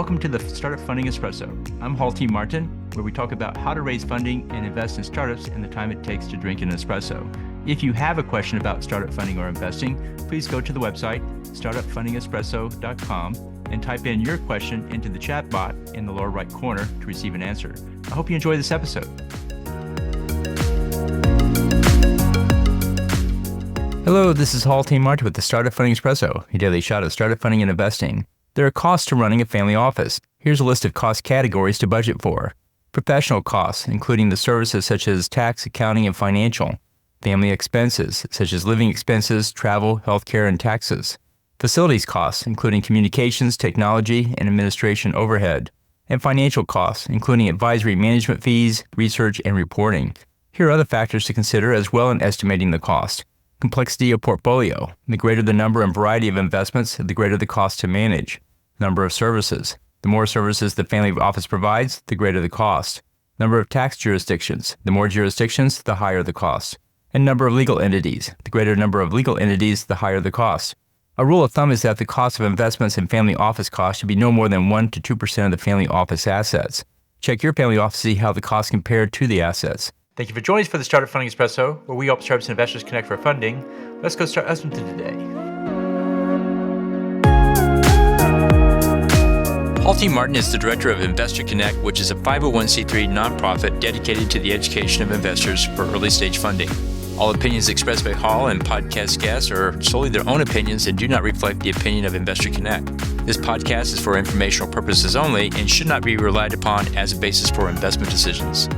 Welcome to the Startup Funding Espresso. I'm Hall T. Martin, where we talk about how to raise funding and invest in startups and the time it takes to drink an espresso. If you have a question about startup funding or investing, please go to the website, startupfundingespresso.com, and type in your question into the chat bot in the lower right corner to receive an answer. I hope you enjoy this episode. Hello, this is Hall T. Martin with the Startup Funding Espresso, a daily shot of startup funding and investing. There are costs to running a family office. Here's a list of cost categories to budget for. Professional costs, including the services such as tax, accounting, and financial. Family expenses, such as living expenses, travel, healthcare, and taxes. Facilities costs, including communications, technology, and administration overhead. And financial costs, including advisory management fees, research, and reporting. Here are other factors to consider as well in estimating the cost. Complexity of portfolio. The greater the number and variety of investments, the greater the cost to manage. Number of services. The more services the family office provides, the greater the cost. Number of tax jurisdictions. The more jurisdictions, the higher the cost. And number of legal entities. The greater number of legal entities, the higher the cost. A rule of thumb is that the cost of investments in family office costs should be no more than 1 to 2% of the family office assets. Check your family office to see how the costs compare to the assets. Thank you for joining us for the Startup Funding Espresso, where we help startups and investors connect for funding. Let's go start listening to today. Hall T. Martin is the director of Investor Connect, which is a 501c3 nonprofit dedicated to the education of investors for early-stage funding. All opinions expressed by Hall and podcast guests are solely their own opinions and do not reflect the opinion of Investor Connect. This podcast is for informational purposes only and should not be relied upon as a basis for investment decisions.